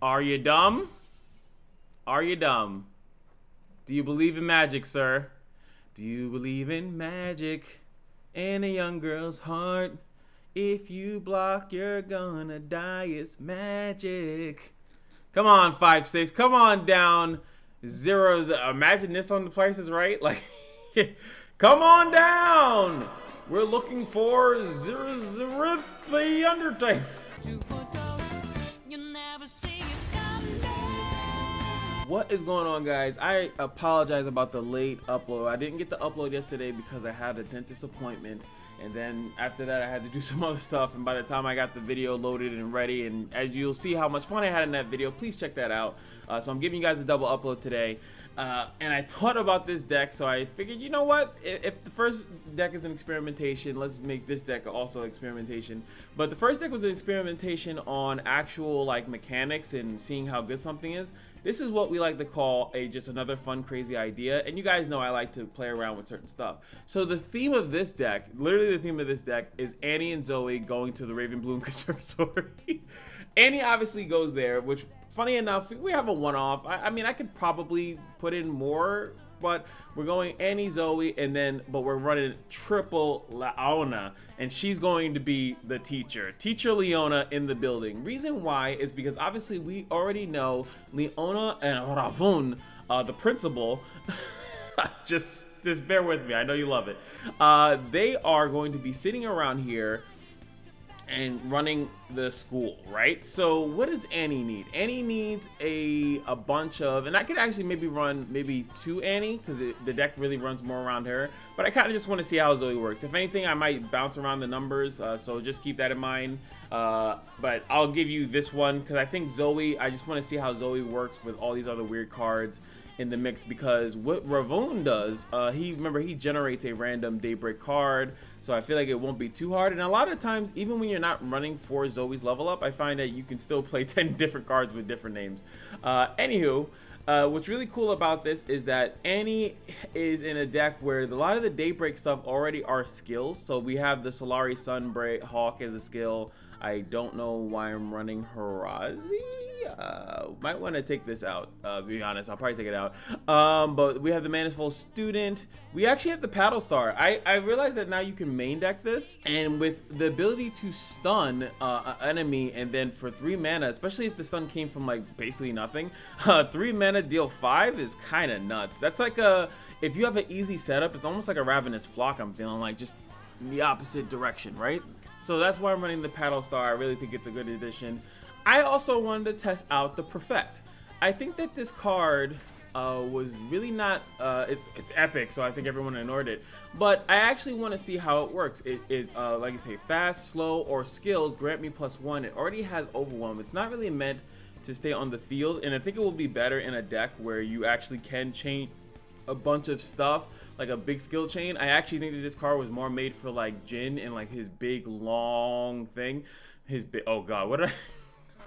Are you dumb? Are you dumb? Do you believe in magic, sir? Do you believe in magic in a young girl's heart? If you block, you're gonna die. It's magic. Come on, 5-6. Come on down. Zero. Imagine this on The Price is Right. Like, come on down. We're looking for Zerith the Undertaker. What is going on, guys? I apologize about the late upload. I didn't get the upload yesterday because I had a dentist appointment, and then after that I had to do some other stuff, and by the time I got the video loaded and ready, and as you'll see how much fun I had in that video, please check that out. So I'm giving you guys a double upload today, and I thought about this deck, so I figured, you know what, if the first deck is an experimentation, let's make this deck also experimentation. But the first deck was an experimentation on actual like mechanics and seeing how good something is. This is what we like to call just another fun, crazy idea. And you guys know I like to play around with certain stuff. So the theme of this deck, literally the theme of this deck, is Annie and ZOE going to the Ravenbloom Conservatory. Annie obviously goes there, which, funny enough, we have a one-off. I mean, I could probably put in more, but we're going Annie, ZOE, and then, but we're running triple Leona, and she's going to be the teacher. Teacher Leona in the building. Reason why is because obviously we already know Leona and Ravun, the principal, just bear with me, I know you love it. They are going to be sitting around here and running the school, right? So what does Annie need? Annie needs a bunch of, and I could actually maybe run maybe 2 Annie, because the deck really runs more around her, but I kind of just want to see how ZOE works. If anything, I might bounce around the numbers, so just keep that in mind. But I'll give you this one because I think ZOE, I just want to see how ZOE works with all these other weird cards in the mix, because what Ravun does, he generates a random Daybreak card, so I feel like it won't be too hard. And a lot of times, even when you're not running for ZOE's level up, I find that you can still play 10 different cards with different names. Anywho, what's really cool about this is that Annie is in a deck where a lot of the Daybreak stuff already are skills. So we have the Solari Sunbreak Hawk as a skill. I don't know why I'm running Harazi. Might want to take this out, to be honest. I'll probably take it out. But we have the Maniful Student. We actually have the Paddle Star. I realized that now you can main deck this, and with the ability to stun an enemy, and then for 3 mana, especially if the stun came from like basically nothing, 3 mana deal 5 is kind of nuts. That's like if you have an easy setup, it's almost like a Ravenous Flock. I'm feeling like just in the opposite direction, right? So that's why I'm running the Paddle Star. I really think it's a good addition. I also wanted to test out the Perfect. I think that this card was really not, it's epic, so I think everyone ignored it. But I actually want to see how it works. Like I say, fast, slow, or skills grant me +1. It already has Overwhelm. It's not really meant to stay on the field, and I think it will be better in a deck where you actually can chain a bunch of stuff, like a big skill chain. I actually think that this card was more made for like Jin and like his big long thing. Oh god,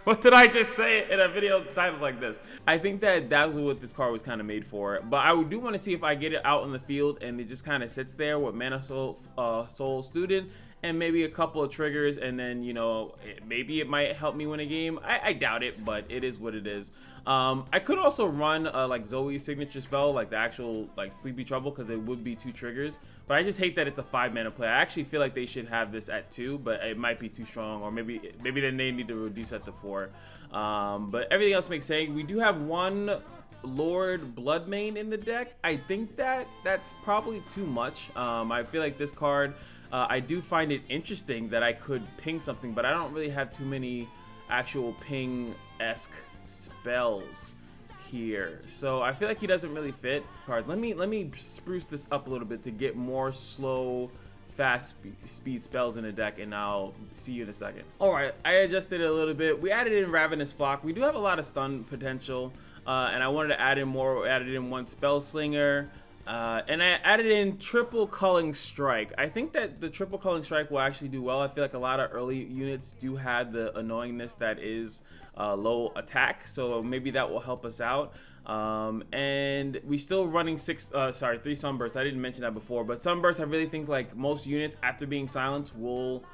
what did I just say in a video titled like this? I think that was what this card was kind of made for. But I do want to see if I get it out in the field and it just kind of sits there with Mana Soul Student and maybe a couple of triggers, and then, you know, maybe it might help me win a game. I doubt it, but it is what it is. I could also run like ZOE's signature spell, like the actual like Sleepy Trouble, because it would be 2 triggers. But I just hate that it's a 5 mana play. I actually feel like they should have this at 2, but it might be too strong, or maybe then they need to reduce that to 4. But everything else makes sense. We do have 1 Lord Bloodmane in the deck. I think that's probably too much. I feel like this card, I do find it interesting that I could ping something, but I don't really have too many actual ping-esque spells here, so I feel like he doesn't really fit. Let me spruce this up a little bit to get more slow, fast speed spells in the deck, and I'll see you in a second. All right, I adjusted it a little bit. We added in Ravenous Flock. We do have a lot of stun potential, and I wanted to add in more. We added in 1 Spell Slinger. And I added in Triple Culling Strike. I think that the Triple Culling Strike will actually do well. I feel like a lot of early units do have the annoyingness that is low attack, so maybe that will help us out. And we still running 3 Sunbursts. I didn't mention that before, but Sunbursts, I really think like most units after being silenced will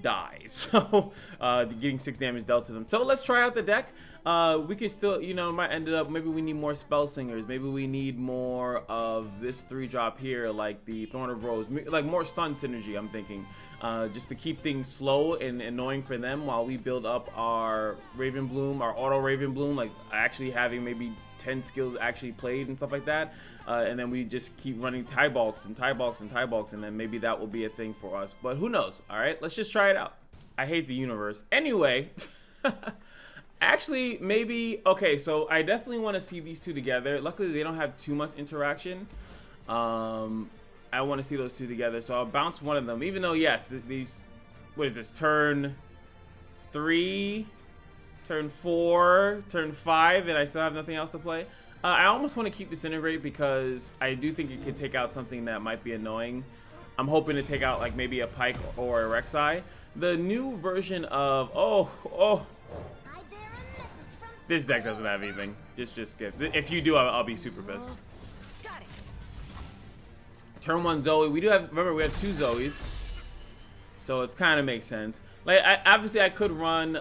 die, so getting 6 damage dealt to them. So let's try out the deck. We could still, you know, might end it up, maybe we need more spell singers, maybe we need more of this 3-drop here, like the Thorn of Rose, like more stun synergy, I'm thinking, just to keep things slow and annoying for them while we build up our Raven Bloom, our auto Raven Bloom, like actually having maybe 10 skills actually played and stuff like that, and then we just keep running tie bulks and tie bulks and tie bulks, and then maybe that will be a thing for us, but who knows. All right, let's just try it out. I hate the universe anyway. Actually, maybe, okay, so I definitely want to see these two together. Luckily they don't have too much interaction. I want to see those two together, so I'll bounce one of them, even though, yes, these, what is this, turn 3, turn 4, turn 5, and I still have nothing else to play. I almost want to keep Disintegrate because I do think it could take out something that might be annoying. I'm hoping to take out like maybe a Pike or a Rek'Sai. The new version of, this deck doesn't have anything. Just skip. If you do, I'll be super pissed. Turn 1 Zoe. We do have, remember, we have 2 Zoes, so it's kind of makes sense. Like, obviously, I could run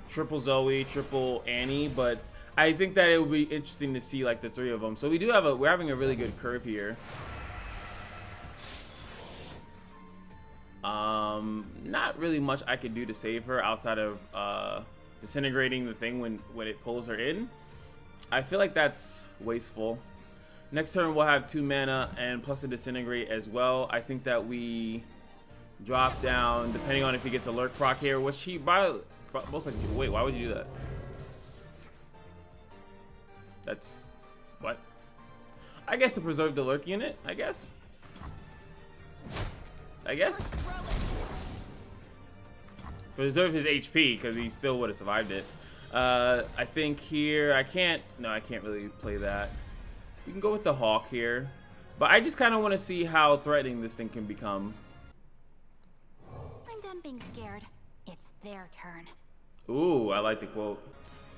triple Zoe, triple Annie, but I think that it would be interesting to see like the 3 of them. So we do have we're having a really good curve here. Not really much I could do to save her outside of disintegrating the thing when it pulls her in. I feel like that's wasteful. Next turn we'll have 2 mana and plus a disintegrate as well. I think that we drop down, depending on if he gets a Lurk proc here, which he most likely. Wait, why would you do that? That's what? I guess to preserve the Lurk unit, I guess. Preserve his HP because he still would have survived it. I think here I can't really play that. We can go with the Hawk here, but I just kind of want to see how threatening this thing can become. I'm done being scared. It's their turn. Ooh, I like the quote.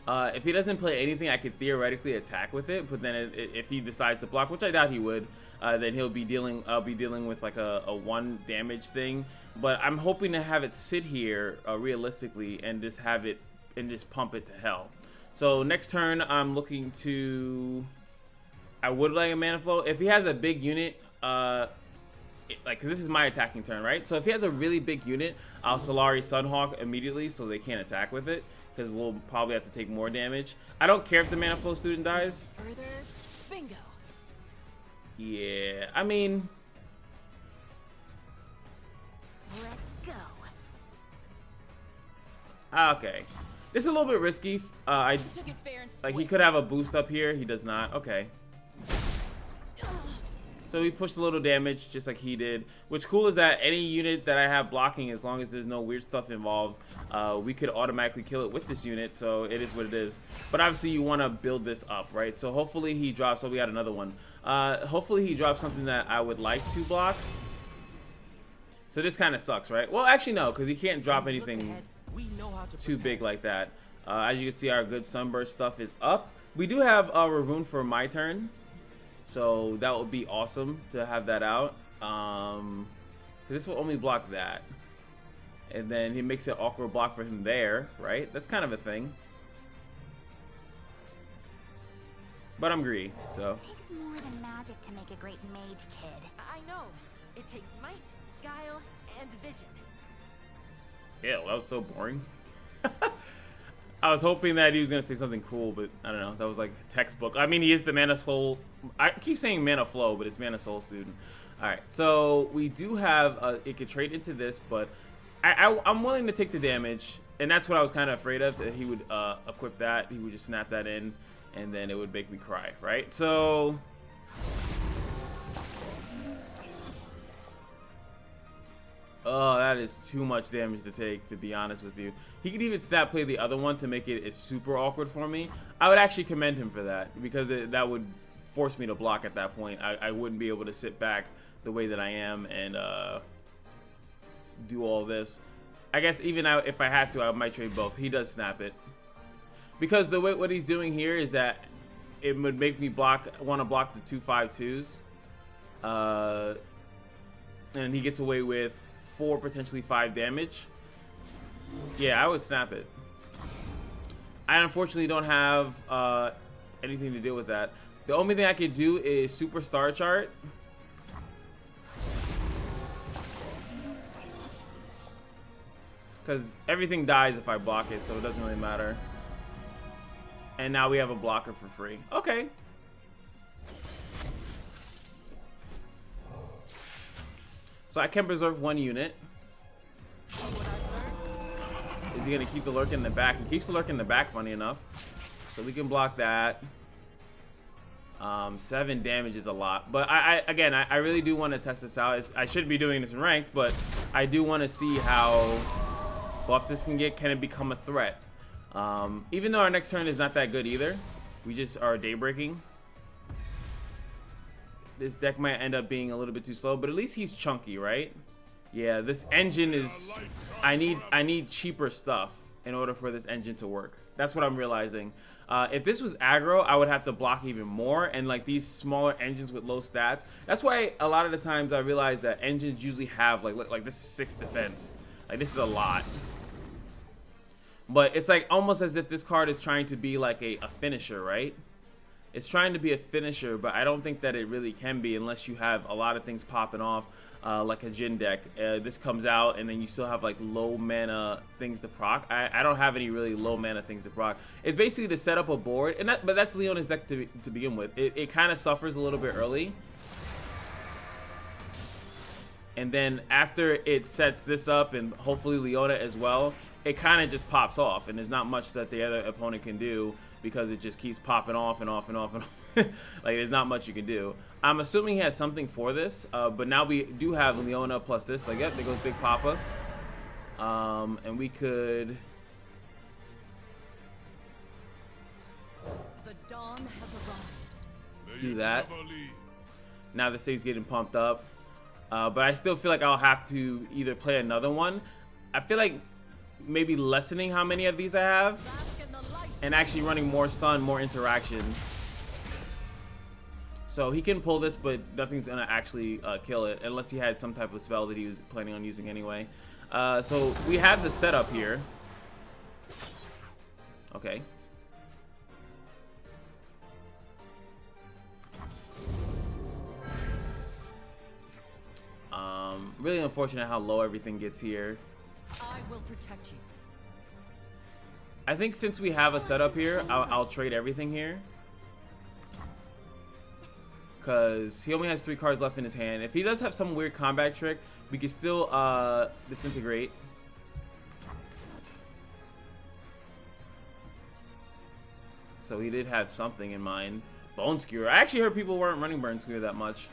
If he doesn't play anything, I could theoretically attack with it, but then if he decides to block, which I doubt he would, then I'll be dealing with like a 1 damage thing. But I'm hoping to have it sit here realistically and just have it and just pump it to hell. So next turn, I'm looking to. I would like a mana flow. If he has a big unit, like, cause this is my attacking turn, right? So if he has a really big unit, I'll Solari Sunhawk immediately so they can't attack with it, because we'll probably have to take more damage. I don't care if the mana flow student dies. Further, bingo. Yeah, I mean, Let's go. okay. This is a little bit risky. Like he could have a boost up here. He does not. Okay. So we pushed a little damage just like he did. What's cool is that any unit that I have blocking, as long as there's no weird stuff involved, we could automatically kill it with this unit. So it is what it is. But obviously you want to build this up, right? So hopefully he drops. So we got another one. Hopefully he drops something that I would like to block. So this kind of sucks, right? Well, actually no, because he can't drop anything too big like that. As you can see, our good Sunburst stuff is up. We do have a Ravoon for my turn. So that would be awesome to have that out. This will only block that. And then he makes an awkward block for him there, right? That's kind of a thing. But I'm greedy, so. It takes more than magic to make a great mage, kid. I know. It takes might, guile, and vision. Yeah, that was so boring. I was hoping that he was going to say something cool, but I don't know. That was like textbook. I mean, he is the Mana Soul. I keep saying Mana Flow, but it's Mana Soul student. All right, so we do have, it could trade into this, but I'm willing to take the damage, and that's what I was kind of afraid of, that he would equip that. He would just snap that in, and then it would make me cry, right? So oh, that is too much damage to take, to be honest with you. He could even snap play the other one to make it super awkward for me. I would actually commend him for that, because that would force me to block at that point. I wouldn't be able to sit back the way that I am and do all this. I guess even if I have to, I might trade both. He does snap it. Because the way what he's doing here is that it would make me want to block the 2/5/2s. And he gets away with 4, potentially 5 damage. Yeah, I would snap it. I unfortunately don't have anything to do with that. The only thing I could do is Superstar Chart. Because everything dies if I block it, so it doesn't really matter. And now we have a blocker for free. Okay. So I can preserve 1 unit. Is he going to keep the Lurk in the back? He keeps the Lurk in the back, funny enough. So we can block that. 7 damage is a lot. But again, I really do want to test this out. I should be doing this in ranked, but I do want to see how buff this can get. Can it become a threat? Even though our next turn is not that good either. We just are daybreaking. This deck might end up being a little bit too slow, but at least he's chunky, right? Yeah, this engine is... I need cheaper stuff in order for this engine to work. That's what I'm realizing. If this was aggro, I would have to block even more, and like these smaller engines with low stats. That's why a lot of the times I realize that engines usually have like this is 6 defense. Like this is a lot. But it's like almost as if this card is trying to be like a finisher, right? It's trying to be a finisher, but I don't think that it really can be unless you have a lot of things popping off, like a Jin deck. This comes out, and then you still have like low mana things to proc. I don't have any really low mana things to proc. It's basically to set up a board, and but that's Leona's deck to begin with. It kind of suffers a little bit early. And then after it sets this up, and hopefully Leona as well, it kind of just pops off, and there's not much that the other opponent can do because it just keeps popping off and off and off and off. Like there's not much you can do. I'm assuming he has something for this, but now we do have Leona plus this. Like, yep, there goes Big Papa. And we could... The dawn has arrived. do that. Now the state's getting pumped up. But I still feel like I'll have to either play another one. I feel like maybe lessening how many of these I have and actually running more sun, more interaction. So he can pull this, but nothing's gonna actually kill it unless he had some type of spell that he was planning on using anyway. So we have the setup here. Okay. Really unfortunate how low everything gets here. I will protect you. I think since we have a setup here, I'll trade everything here. Because he only has 3 cards left in his hand. If he does have some weird combat trick, we can still disintegrate. So he did have something in mind. Bone Skewer. I actually heard people weren't running Bone Skewer that much.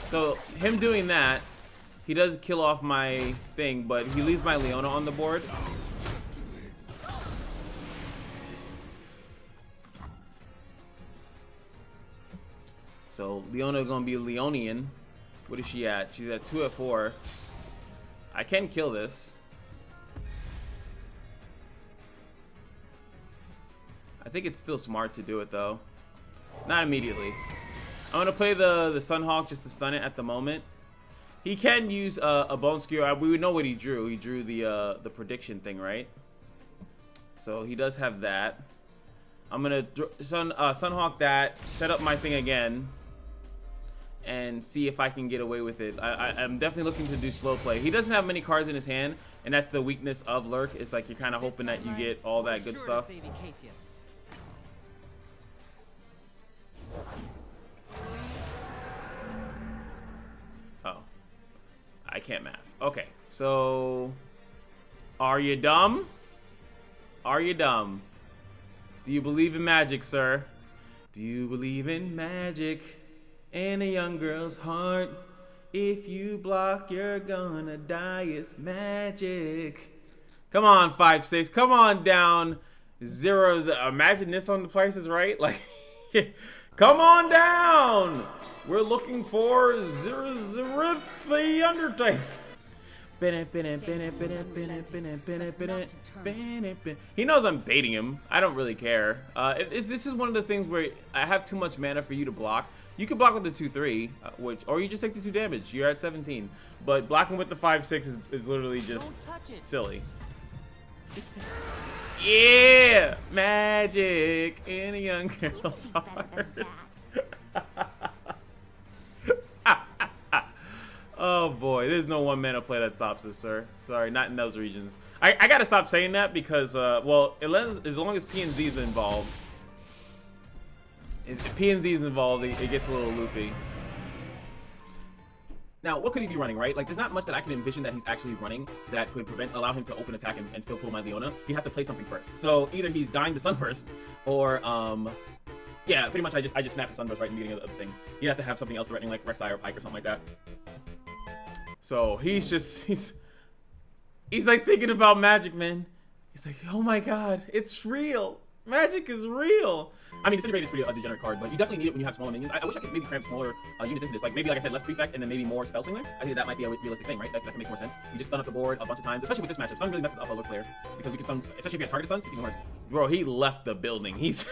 So him doing that, he does kill off my thing, but he leaves my Leona on the board. So Leona gonna be Leonian. What is she at? She's at 2 at 4. I can kill this. I think it's still smart to do it though. Not immediately. I'm gonna play the Sunhawk just to stun it at the moment. He can use a Bone Skewer. We would know what he drew. He drew the prediction thing, right? So he does have that. I'm gonna Sunhawk that, set up my thing again, and see if I can get away with it. I'm definitely looking to do slow play. He doesn't have many cards in his hand, and that's the weakness of Lurk. It's like you're kind of hoping that you get all that good stuff. Oh, I can't math. Okay, so are you dumb? Are you dumb? Do you believe in magic, sir? Do you believe in magic in a young girl's heart? If you block, you're gonna die. It's magic. Come on, 5-6. Come on down. 0. Imagine this on The Price is Right. Like, come on down. We're looking for Zerith the Undertaker. He knows I'm baiting him. I don't really care. This is one of the things where I have too much mana for you to block. You can block with the 2-3, or you just take the 2 damage. You're at 17. But blocking with the 5-6 is literally just silly. Yeah, magic in a young You girl's can do better than heart. that. Oh boy, there's no one mana play that stops this, sir. Sorry, not in those regions. I gotta stop saying that because, well, as long as PNZ is involved, if PNZ is involved, it gets a little loopy. Now, what could he be running, right? Like, there's not much that I can envision that he's actually running that could allow him to open attack and still pull my Leona. He'd have to play something first. So either he's dying to Sunburst, or yeah, pretty much I just snapped the Sunburst right in the beginning of the thing. He'd have to have something else threatening, like Rek'Sai or Pike or something like that. So he's like thinking about magic, man. He's like, oh my god, it's real. Magic is real. I mean, Disintegrate is pretty degenerate card, but you definitely need it when you have smaller minions. I wish I could maybe cram smaller units into this. Like maybe, like I said, less prefect and then maybe more spell slinger. I think that might be a realistic thing, right? That can make more sense. You just stun up the board a bunch of times, especially with this matchup. Stun really messes up a Lurk player because we can stun, especially if you have targeted stuns. It's even worse. Bro, he left the building. He's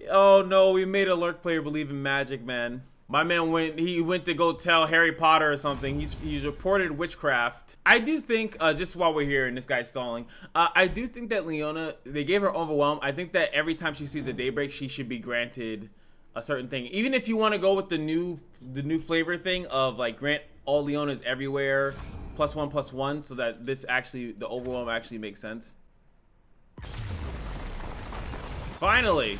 oh no, we made a Lurk player believe in magic, man. My man went to go tell Harry Potter or something. He's reported witchcraft. I do think, just while we're here and this guy's stalling, I do think that Leona, they gave her Overwhelm. I think that every time she sees a Daybreak, she should be granted a certain thing. Even if you want to go with the new flavor thing of like grant all Leonas everywhere, +1/+1, so that this actually, the Overwhelm actually makes sense. Finally.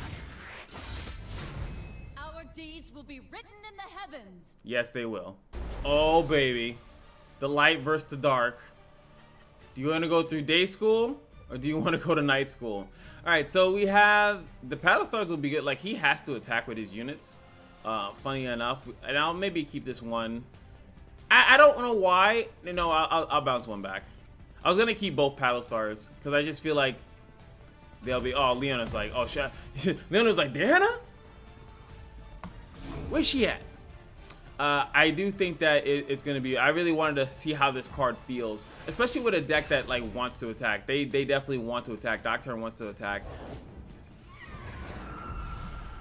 Deeds will be written in the heavens. Yes, they will. Oh, baby. The light versus the dark. Do you want to go through day school or do you want to go to night school? All right, so we have the Paddle Stars will be good. Like, he has to attack with his units. Funny enough. And I'll maybe keep this one. I don't know why. No, I'll bounce one back. I was going to keep both Paddle Stars because I just feel like they'll be, oh, Leona's like, oh, shit. Leona's like, Diana? Where's she at? I do think that it's going to be... I really wanted to see how this card feels. Especially with a deck that like wants to attack. They definitely want to attack. Nocturne wants to attack.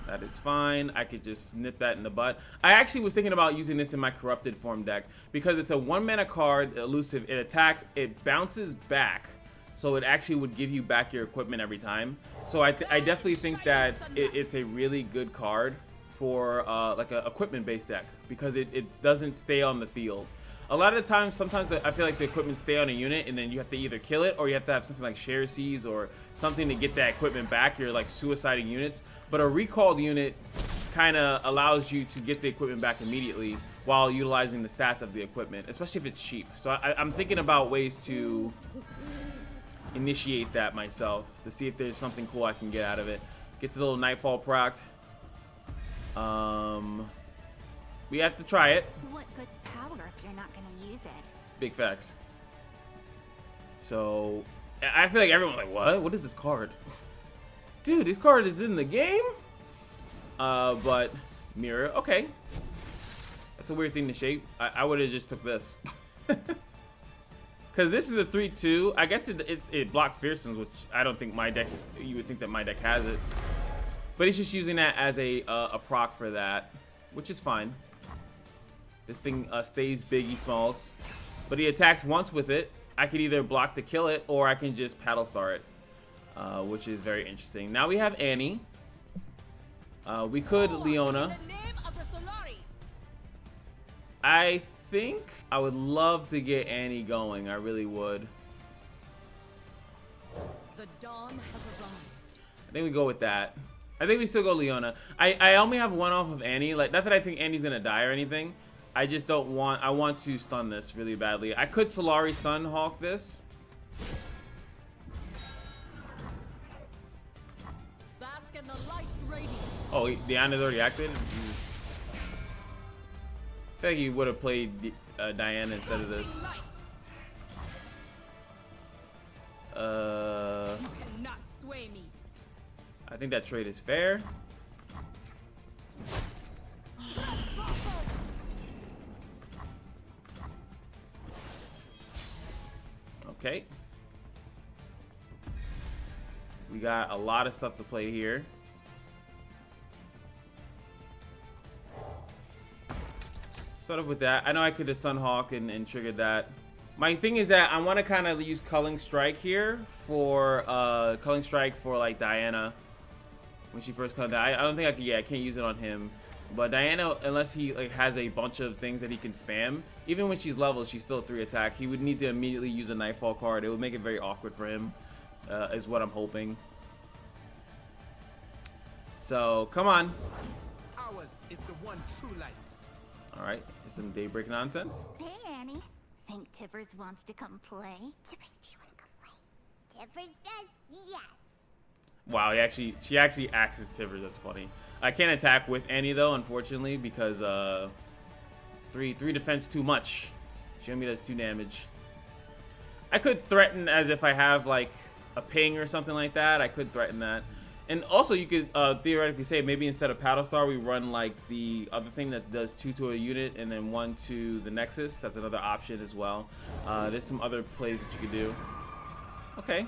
That is fine. I could just nip that in the butt. I actually was thinking about using this in my Corrupted Form deck. Because it's a 1-mana card, elusive. It attacks. It bounces back. So it actually would give you back your equipment every time. So I definitely think that it's a really good card for like an equipment-based deck because it doesn't stay on the field. A lot of the times, sometimes I feel like the equipment stay on a unit and then you have to either kill it or you have to have something like Share Seas or something to get that equipment back. You're like suiciding units. But a recalled unit kind of allows you to get the equipment back immediately while utilizing the stats of the equipment, especially if it's cheap. So I'm thinking about ways to initiate that myself to see if there's something cool I can get out of it. Gets a little Nightfall procced. We have to try it. What good's power if you're not gonna use it? Big facts. So I feel like everyone's like, what is this card? Dude, this card is in the game? But mirror, okay. That's a weird thing to shape. I would have just took this. Because this is a 3/2. I guess it blocks Fearsomes, which I don't think my deck, you would think that my deck has it. But he's just using that as a proc for that, which is fine. This thing stays biggie smalls, but he attacks once with it. I could either block to kill it, or I can just Paddle Star it, which is very interesting. Now we have Annie. We could Leona. In the name of the Solari. I think I would love to get Annie going. I really would. The dawn has arrived. I think we go with that. I think we still go Leona. I only have one off of Annie. Like, not that I think Annie's gonna die or anything. I just don't want. I want to stun this really badly. I could Solari stun Hawk this. Bask in the light's radiance. Oh, Diana's already acted. I feel like he would have played Diana instead of this. You cannot sway me. I think that trade is fair. Okay. We got a lot of stuff to play here. Start up with that. I know I could have Sunhawk and triggered that. My thing is that I want to kind of use Culling Strike here for like Diana when she first comes down. I don't think I can. Yeah, I can't use it on him. But Diana, unless he like has a bunch of things that he can spam, even when she's leveled, she's still 3 attack. He would need to immediately use a Nightfall card. It would make it very awkward for him, is what I'm hoping. So come on. Ours is the one true light. All right, some Daybreak nonsense. Hey, Annie. Think Tibbers wants to come play? Tibbers, do you want to come play? Tibbers says yes. Wow, she actually acts as Tibbers. That's funny. I can't attack with Annie though, unfortunately, because 3 defense too much. She only does 2 damage. I could threaten as if I have like a ping or something like that. I could threaten that. And also you could theoretically say maybe instead of Paddle Star we run like the other thing that does 2 to a unit and then 1 to the Nexus. That's another option as well. There's some other plays that you could do. Okay.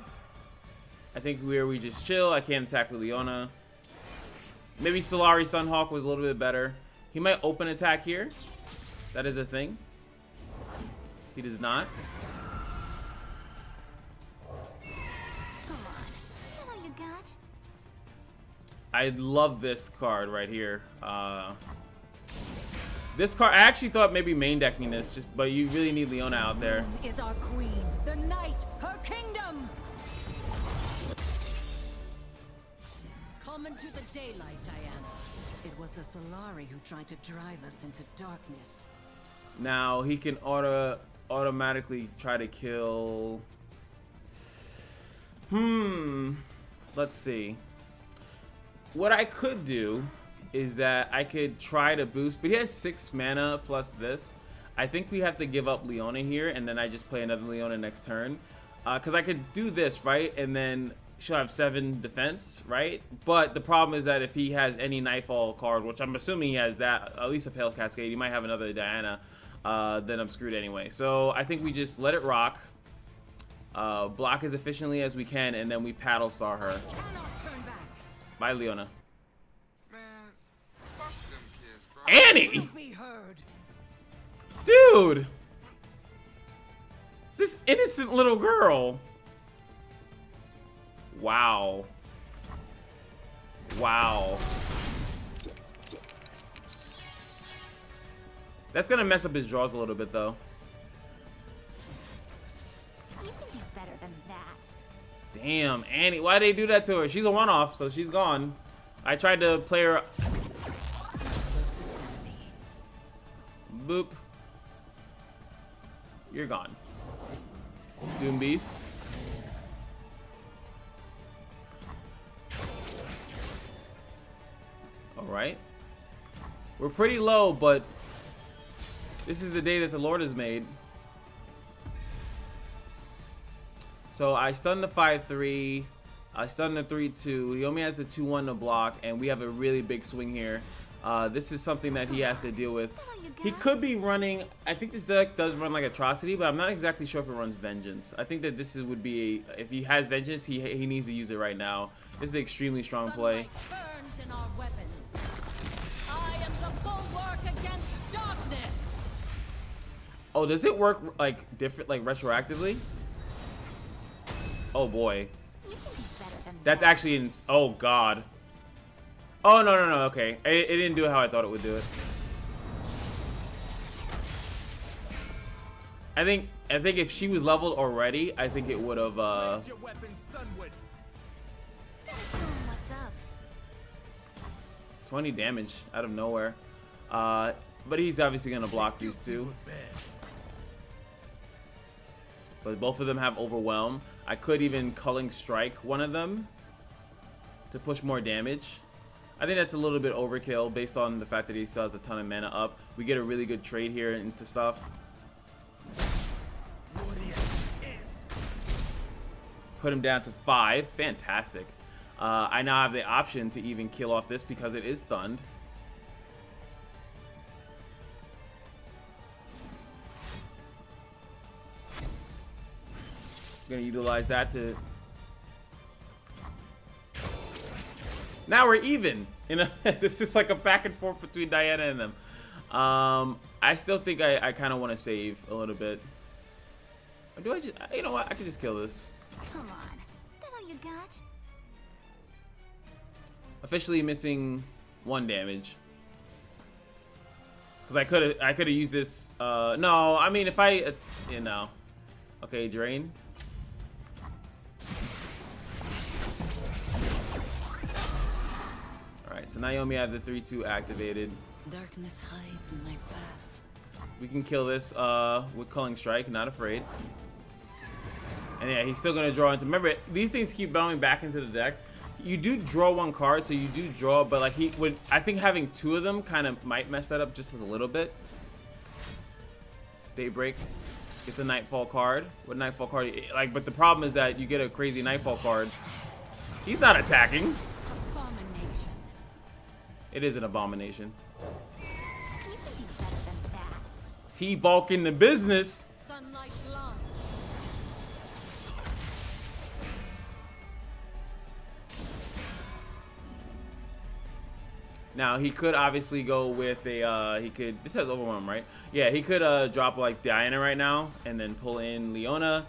I think we just chill. I can't attack with Leona. Maybe Solari Sunhawk was a little bit better. He might open attack here. That is a thing. He does not. Come on. You know you got. I love this card right here. This card, I actually thought maybe main decking this, but you really need Leona out there. Is our queen, the night, her kingdom. Come into the daylight, Diana. It was the Solari who tried to drive us into darkness. Now he can automatically try to kill. Let's see. What I could do is that I could try to boost, but he has 6 mana plus this. I think we have to give up Leona here, and then I just play another Leona next turn. Because I could do this, right? And then she'll have 7 defense, right? But the problem is that if he has any Nightfall card, which I'm assuming he has that, at least a Pale Cascade, he might have another Diana, then I'm screwed anyway. So I think we just let it rock, block as efficiently as we can, and then we Paddle Star her. Cannot turn back. Bye, Leona. Man, fuck them kids, bro. Annie! Be heard. Dude! This innocent little girl. Wow. Wow. That's gonna mess up his draws a little bit, though. You can do better than that. Damn, Annie. Why'd they do that to her? She's a one-off, so she's gone. I tried to play her. Boop. You're gone. Doom Beast. Alright. We're pretty low, but this is the day that the Lord has made. So I stun the 5-3. I stun the 3-2. He only has the 2-1 to block, and we have a really big swing here. This is something that he has to deal with. He could be running, I think this deck does run like Atrocity, but I'm not exactly sure if it runs Vengeance. I think that this would be, if he has Vengeance, he needs to use it right now. This is an extremely strong play. Sunlight burns in our weapons. I am the bulwark against darkness. Oh, does it work like different, like retroactively? Oh boy. You can do better than That's that. actually, oh god. Oh, no, okay. It didn't do it how I thought it would do it. I think if she was leveled already, I think it would have, Raise your weapon, Sunwood. Better show 'em what's up. 20 damage out of nowhere. But he's obviously gonna block these two. But both of them have Overwhelm. I could even Culling Strike one of them to push more damage. I think that's a little bit overkill based on the fact that he still has a ton of mana up. We get a really good trade here into stuff. Put him down to 5. Fantastic. I now have the option to even kill off this because it is stunned. Gonna utilize that to. Now we're even. You know, it's just like a back and forth between Diana and them. I still think I kind of want to save a little bit. Or do I just, you know what? I can just kill this. Come on. That all you got? Officially missing 1 damage. Cause I could have used this. No, I mean if I, you know. Okay, drain. All right, so now you only have the 3/2 activated. Darkness hides in my path. We can kill this with Culling Strike, not afraid. And yeah, he's still gonna draw into. Remember, these things keep going back into the deck. You do draw 1 card, so you do draw, but like he would. I think having 2 of them kind of might mess that up just a little bit. Daybreak, get the Nightfall card. What Nightfall card? Like, but the problem is that you get a crazy Nightfall card. He's not attacking. Abomination. It is an abomination. You can do better than that. T-Bulk in the business. Sunlight launch. Now he could obviously go with a he could, this has Overwhelm, right? Yeah, he could drop like Diana right now and then pull in Leona,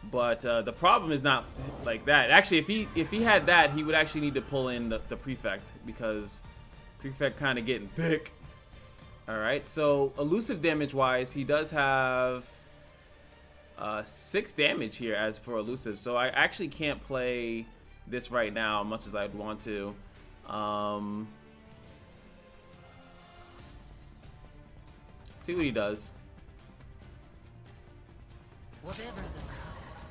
but the problem is not like that. Actually, if he had that, he would actually need to pull in the Prefect, because Prefect kind of getting thick. All right, so elusive damage wise, he does have 6 damage here as for elusive, so I actually can't play this right now much as I'd want to. See what he does. Whatever the cost.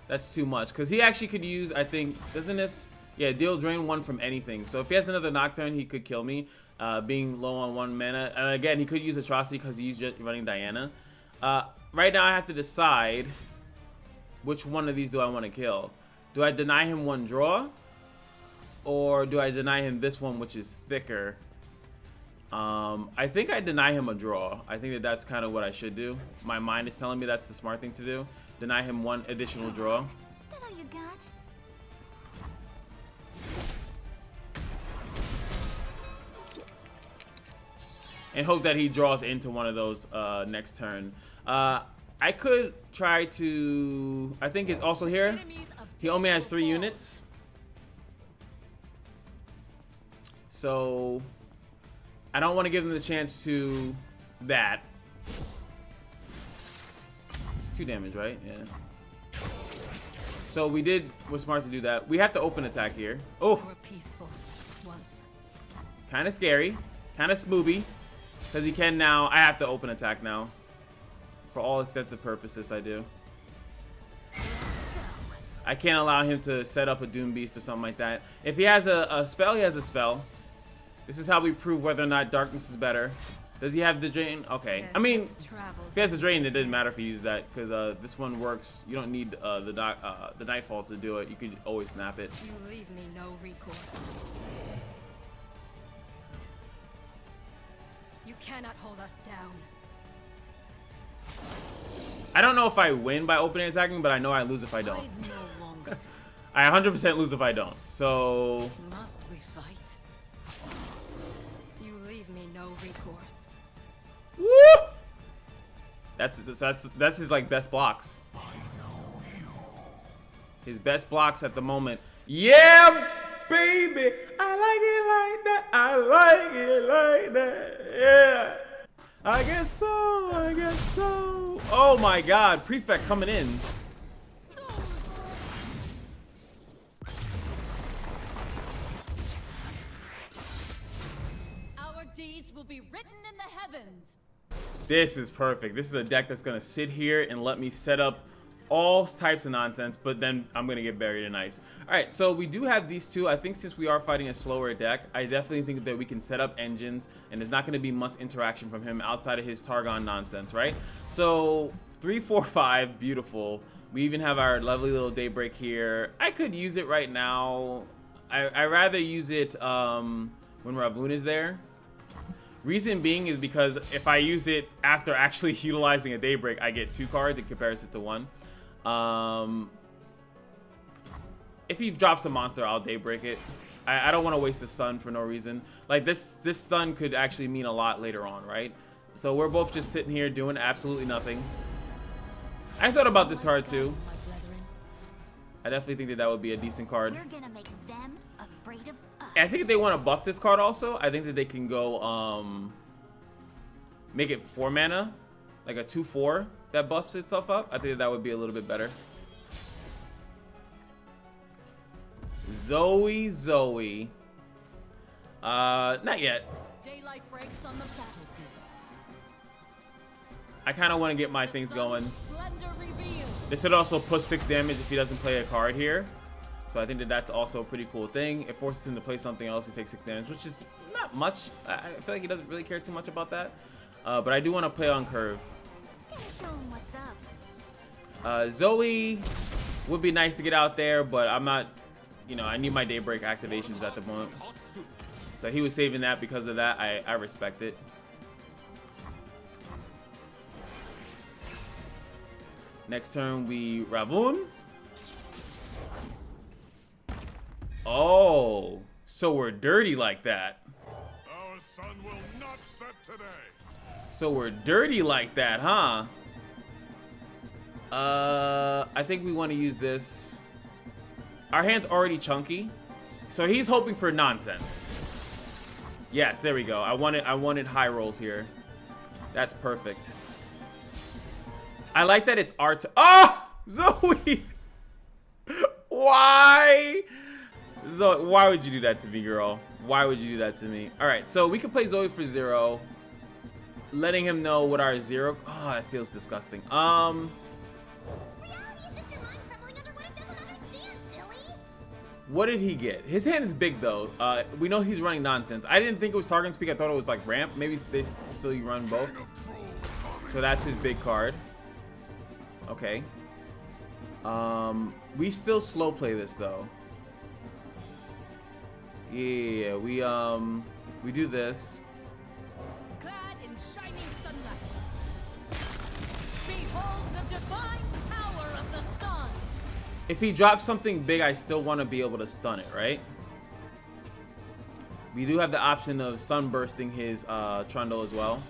That's too much, because he actually could use, I think, doesn't this, yeah, deal drain 1 from anything. So if he has another Nocturne, he could kill me, being low on 1 mana. And again, he could use Atrocity because he's just running Diana. Right now I have to decide which one of these do I want to kill. Do I deny him 1 draw, or do I deny him this one, which is thicker? I think I deny him a draw. I think that that's kind of what I should do. My mind is telling me that's the smart thing to do. Deny him 1 additional draw. That all you got? And hope that he draws into one of those next turn. I could try to, I think it's also here. He only has 3 units. So I don't want to give him the chance to that. It's 2 damage, right? Yeah. So we're smart to do that. We have to open attack here. Oh, We're peaceful once. kind of scary, kind of smoothie, because he can now. I have to open attack now. For all extensive purposes, I do. I can't allow him to set up a Doom Beast or something like that. If he has a spell, he has a spell. This is how we prove whether or not darkness is better. Does he have the drain? Okay. I mean, if he has the drain, it didn't matter if he used that, because this one works. You don't need the Nightfall to do it. You could always snap it. You leave me no recourse. You cannot hold us down. I don't know if I win by opening attacking, but I know I lose if I don't. Hide no longer. I 100% lose if I don't. So Must we fight? You leave me no recourse. woo! That's his like best blocks. His best blocks at the moment. Yeah, baby, I like it like that. I like it like that. Yeah. I guess so. I guess so. Oh my God, Prefect coming in. Our deeds will be written in the heavens. This is perfect. This is a deck that's gonna sit here and let me set up all types of nonsense, but then I'm gonna get buried in ice. All right, so we do have these 2. I think since we are fighting a slower deck, I definitely think that we can set up engines, and there's not gonna be much interaction from him outside of his Targon nonsense, right? So 3, 4, 5, beautiful. We even have our lovely little Daybreak here. I could use it right now. I rather use it when Ravun is there. Reason being is because if I use it after actually utilizing a Daybreak, I get 2 cards in comparison to 1. If he drops a monster, I'll Daybreak it. I don't want to waste the stun for no reason. Like this stun could actually mean a lot later on, right? So we're both just sitting here doing absolutely nothing. I thought about this card too. I definitely think that that would be a decent card. We're gonna make them afraid of us. I think if they want to buff this card also, I think that they can go make it 4 mana, like a 2/4 that buffs itself up. I think that, that would be a little bit better. ZOE. Not yet. Daylight breaks on the battlefield. I kind of want to get my things going. Splendor revealed. This would also push 6 damage if he doesn't play a card here. So I think that that's also a pretty cool thing. It forces him to play something else to take 6 damage, which is not much. I feel like he doesn't really care too much about that. But I do want to play on curve. Gotta show 'em what's up. ZOE would be nice to get out there, but I'm not, you know, I need my Daybreak activations at the moment. So he was saving that because of that. I respect it. Next turn we Ravun. Oh, so we're dirty like that. Our sun will not set today. So we're dirty like that, huh? I think we want to use this. Our hand's already chunky, so he's hoping for nonsense. Yes, there we go. I wanted high rolls here. That's perfect. I like that it's our turn. Oh, ZOE! Why? ZOE, why would you do that to me, girl? Why would you do that to me? All right, so we can play ZOE for 0, letting him know what our 0. Oh, that feels disgusting. Reality is just your mind crumbling under what it doesn't understand, silly. What did he get? His hand is big though. We know he's running nonsense. I didn't think it was target speak. I thought it was like ramp. Maybe they still you run both. So that's his big card. Okay. We still slow play this though. Yeah, we do this. Clad in shining sunlight. Behold the divine power of the sun. If he drops something big, I still want to be able to stun it, right? We do have the option of sunbursting his Trundle as well.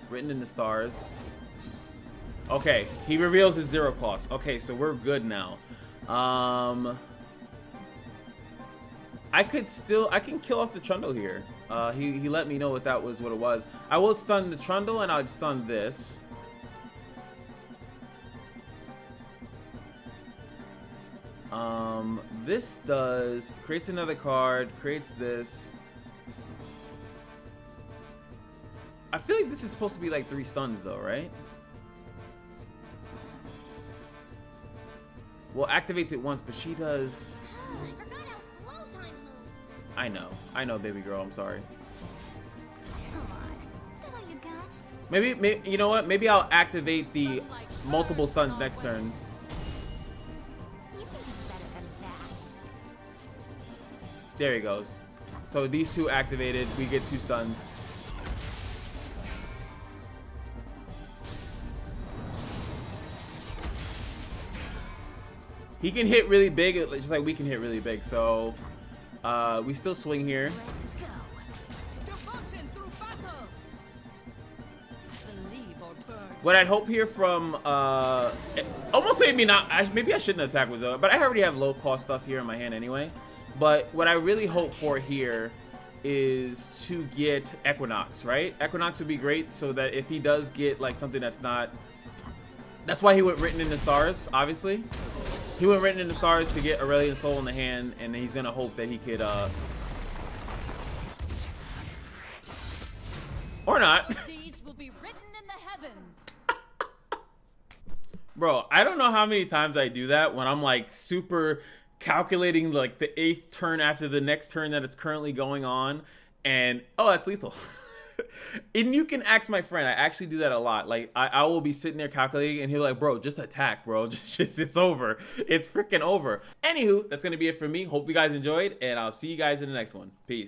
Written in the stars. Okay, he reveals his 0 cost. Okay, so we're good now. I can kill off the Trundle here. He let me know that was what it was. I will stun the Trundle and I'll stun this. This creates another card, creates this. I feel like this is supposed to be like 3 stuns though, right? Well, activates it once, but she does. I forgot how slow time moves. I know, baby girl. I'm sorry. Come on. That all you got? Maybe you know what? Maybe I'll activate the multiple stuns next turn. You can do better than that. There he goes. So these 2 activated. We get 2 stuns. He can hit really big, just like we can hit really big. So we still swing here. Let's go. Devotion through battle. Believe or burn. What I'd hope here from it almost made me not. Maybe I shouldn't attack with Zoe, but I already have low cost stuff here in my hand anyway. But what I really hope for here is to get Equinox, right? Equinox would be great so that if he does get like something that's not. That's why he went written in the stars, obviously. He went written in the stars to get Aurelion Soul in the hand, and he's gonna hope that he could, or not. Deeds will be written in the heavens. Bro, I don't know how many times I do that when I'm like super calculating like the 8th turn after the next turn that it's currently going on, and oh, that's lethal. And you can ask my friend. I actually do that a lot. Like I will be sitting there calculating, and he'll like, bro, just attack, bro. Just it's over. It's freaking over. Anywho, that's gonna be it for me. Hope you guys enjoyed, and I'll see you guys in the next one. Peace.